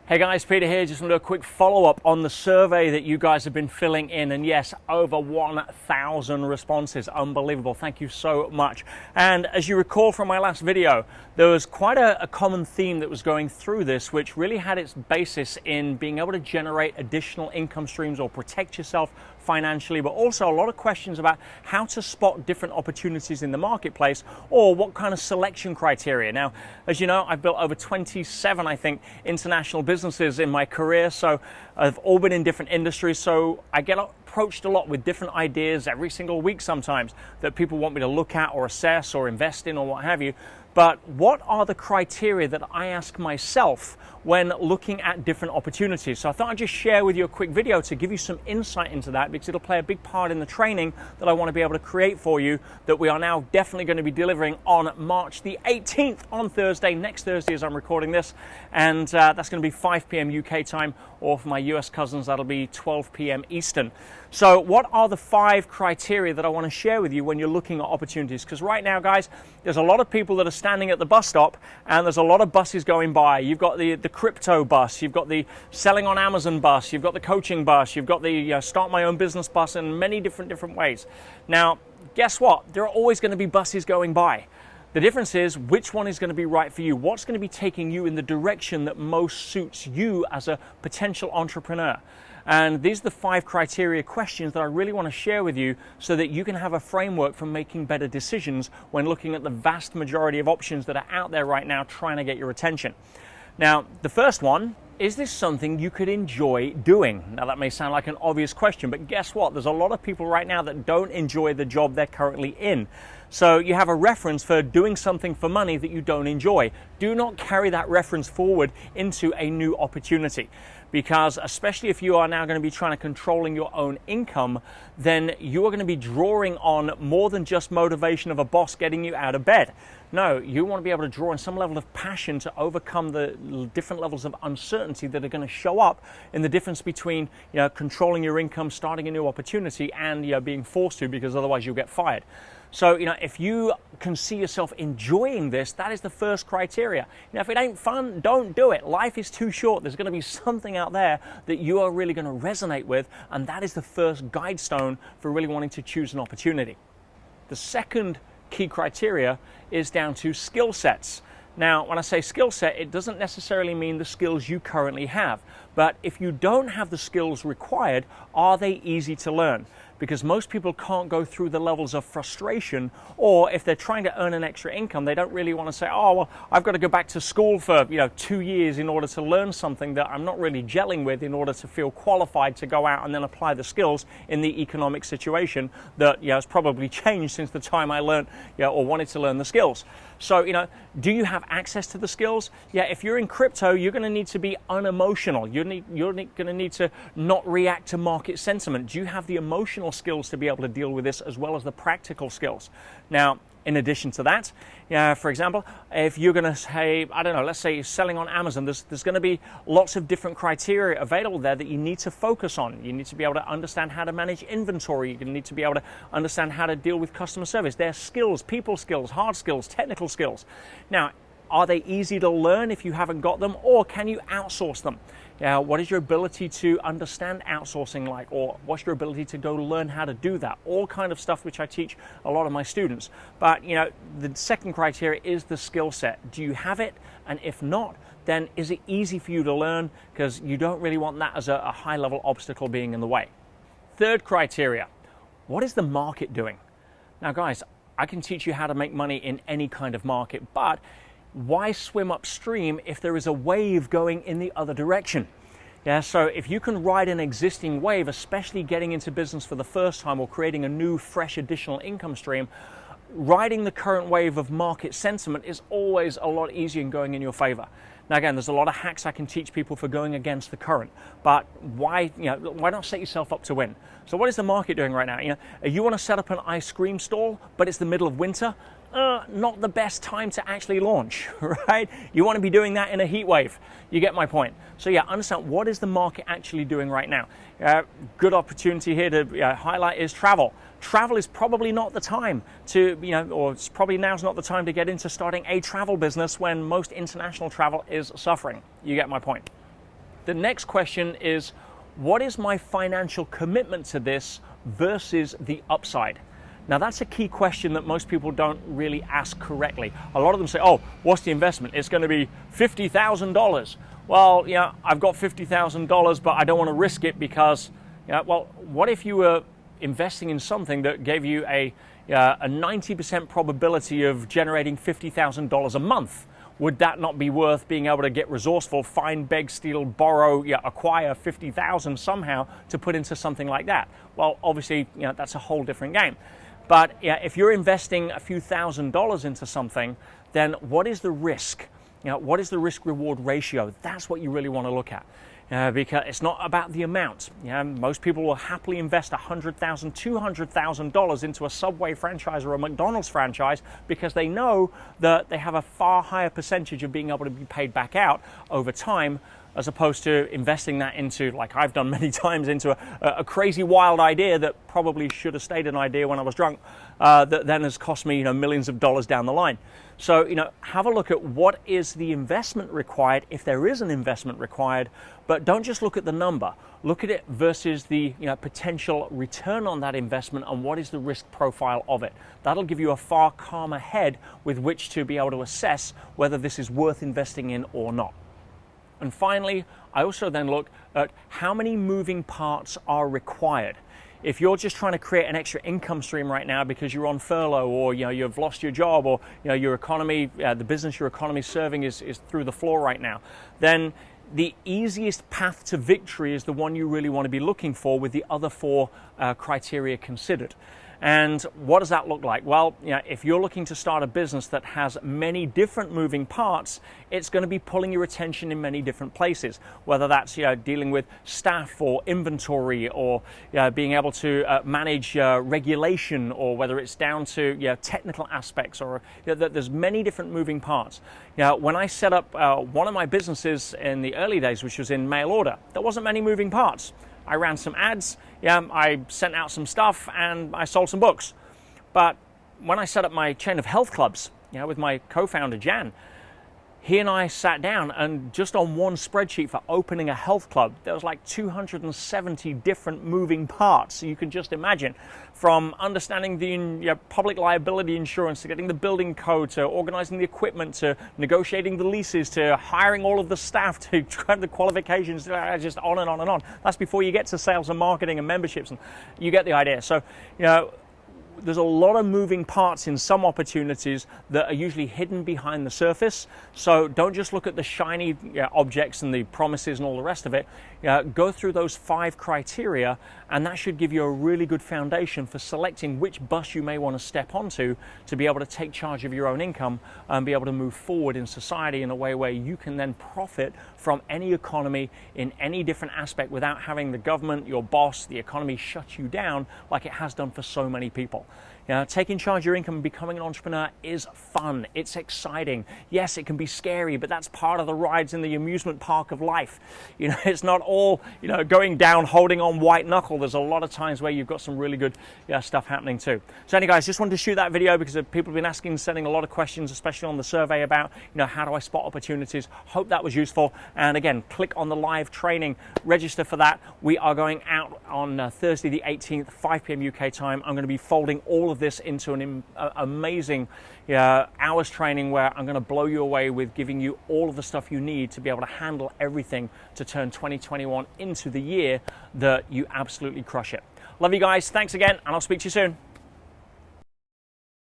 Hey guys, Peter here. Just want to do a quick follow-up on the survey that you guys have been filling in, and yes, over 1,000 responses. Unbelievable. Thank you so much. And as you recall from my last video, there was quite a common theme that was going through this, which really had its basis in being able to generate additional income streams or protect yourself financially, but also a lot of questions about how to spot different opportunities in the marketplace or what kind of selection criteria. Now, as you know, I've built over 27, I think, international businesses in my career, so I've all been in different industries, so I get approached a lot with different ideas every single week sometimes that people want me to look at or assess or invest in or what have you. But what are the criteria that I ask myself when looking at different opportunities? So I thought I'd just share with you a quick video to give you some insight into that, because it'll play a big part in the training that I want to be able to create for you, that we are now definitely going to be delivering on March the 18th, on Thursday, next Thursday as I'm recording this. And that's going to be 5 p.m. UK time, or for my US cousins, that'll be 12 p.m. Eastern. So what are the 5 criteria that I want to share with you when you're looking at opportunities? Because right now, guys, there's a lot of people that are standing at the bus stop, and there's a lot of buses going by. You've got the crypto bus, you've got the selling on Amazon bus, you've got the coaching bus, you've got the start my own business bus, in many different ways. Now, guess what? There are always going to be buses going by. The difference is which one is going to be right for you. What's going to be taking you in the direction that most suits you as a potential entrepreneur? And these are the 5 criteria questions that I really want to share with you, so that you can have a framework for making better decisions when looking at the vast majority of options that are out there right now trying to get your attention. Now, the first one, is this something you could enjoy doing? Now, that may sound like an obvious question, but guess what? There's a lot of people right now that don't enjoy the job they're currently in. So you have a reference for doing something for money that you don't enjoy. Do not carry that reference forward into a new opportunity, because especially if you are now going to be trying to controlling your own income, then you are going to be drawing on more than just motivation of a boss getting you out of bed. No, you want to be able to draw on some level of passion to overcome the different levels of uncertainty that are going to show up in the difference between controlling your income, starting a new opportunity, and being forced to, because otherwise you'll get fired. So, if you can see yourself enjoying this, that is the first criteria. If it ain't fun, don't do it. Life is too short. There's going to be something out there that you are really going to resonate with, and that is the first guide stone for really wanting to choose an opportunity. The second key criteria is down to skill sets. Now, when I say skill set, it doesn't necessarily mean the skills you currently have. But if you don't have the skills required, are they easy to learn? Because most people can't go through the levels of frustration, or if they're trying to earn an extra income, they don't really want to say, oh, well, I've got to go back to school for 2 years in order to learn something that I'm not really gelling with in order to feel qualified to go out and then apply the skills in the economic situation that has probably changed since the time I learned or wanted to learn the skills. So, do you have access to the skills? Yeah, if you're in crypto, you're going to need to be unemotional. You're going to need to not react to market sentiment. Do you have the emotional skills to be able to deal with this, as well as the practical skills? Now, in addition to that, for example, if you're going to say, let's say you're selling on Amazon, there's going to be lots of different criteria available there that you need to focus on. You need to be able to understand how to manage inventory. You're going to need to be able to understand how to deal with customer service. Their skills, people skills, hard skills, technical skills. Now, are they easy to learn if you haven't got them, or can you outsource them? What is your ability to understand outsourcing like, or what's your ability to go learn how to do that? All kind of stuff which I teach a lot of my students. But the second criteria is the skill set. Do you have it? And if not, then is it easy for you to learn? Because you don't really want that as a high level obstacle being in the way. Third criteria, what is the market doing? Now guys, I can teach you how to make money in any kind of market, but why swim upstream if there is a wave going in the other direction? So if you can ride an existing wave, especially getting into business for the first time or creating a new, fresh, additional income stream, riding the current wave of market sentiment is always a lot easier and going in your favor. Now again, there's a lot of hacks I can teach people for going against the current, but why not set yourself up to win? So what is the market doing right now? You want to set up an ice cream stall, but it's the middle of winter? Not the best time to actually launch, right? You want to be doing that in a heat wave. You get my point. So understand, what is the market actually doing right now? Good opportunity here to highlight is travel. Travel is probably not the time to, or it's probably now's not the time to get into starting a travel business when most international travel is suffering. You get my point. The next question is, what is my financial commitment to this versus the upside? Now that's a key question that most people don't really ask correctly. A lot of them say, oh, what's the investment? It's going to be $50,000. Well, yeah, I've got $50,000, but I don't want to risk it because, well, what if you were investing in something that gave you a 90% probability of generating $50,000 a month? Would that not be worth being able to get resourceful, find, beg, steal, borrow, acquire 50,000 somehow to put into something like that? Well, obviously, that's a whole different game. But if you're investing a few $1,000s into something, then what is the risk? What is the risk-reward ratio? That's what you really want to look at. Because it's not about the amount. Most people will happily invest $100,000, $200,000 into a Subway franchise or a McDonald's franchise because they know that they have a far higher percentage of being able to be paid back out over time, as opposed to investing that into, like I've done many times, into a crazy wild idea that probably should have stayed an idea when I was drunk, that then has cost me millions of dollars down the line. So have a look at what is the investment required, if there is an investment required, but don't just look at the number. Look at it versus the potential return on that investment and what is the risk profile of it. That'll give you a far calmer head with which to be able to assess whether this is worth investing in or not. And finally, I also then look at how many moving parts are required. If you're just trying to create an extra income stream right now because you're on furlough, or you've lost your job, or your economy, the business your economy is serving is through the floor right now, then the easiest path to victory is the one you really want to be looking for, with the other four criteria considered. And what does that look like? Well, if you're looking to start a business that has many different moving parts, it's going to be pulling your attention in many different places, whether that's dealing with staff or inventory, or being able to manage regulation, or whether it's down to technical aspects, or there's many different moving parts. When I set up one of my businesses in the early days, which was in mail order, there wasn't many moving parts. I ran some ads, I sent out some stuff, and I sold some books. But when I set up my chain of health clubs, with my co-founder Jan, he and I sat down, and just on one spreadsheet for opening a health club, there was like 270 different moving parts. So you can just imagine, from understanding the public liability insurance, to getting the building code, to organizing the equipment, to negotiating the leases, to hiring all of the staff, to grab the qualifications, just on and on and on. That's before you get to sales and marketing and memberships, and you get the idea. So, there's a lot of moving parts in some opportunities that are usually hidden behind the surface. So don't just look at the shiny objects and the promises and all the rest of it. Go through those 5 criteria, and that should give you a really good foundation for selecting which bus you may want to step onto to be able to take charge of your own income and be able to move forward in society in a way where you can then profit from any economy in any different aspect without having the government, your boss, the economy shut you down like it has done for so many people. Taking charge of your income and becoming an entrepreneur is fun. It's exciting. Yes, it can be scary, but that's part of the rides in the amusement park of life. It's not all, going down, holding on white knuckle. There's a lot of times where you've got some really good stuff happening too. So anyway, guys, just wanted to shoot that video because people have been asking, sending a lot of questions, especially on the survey about, how do I spot opportunities? Hope that was useful. And again, click on the live training, register for that. We are going out on Thursday the 18th, 5 p.m. UK time. I'm going to be folding all of this into an amazing hours training where I'm going to blow you away with giving you all of the stuff you need to be able to handle everything to turn 2021 into the year that you absolutely crush it. Love you guys. Thanks again, and I'll speak to you soon.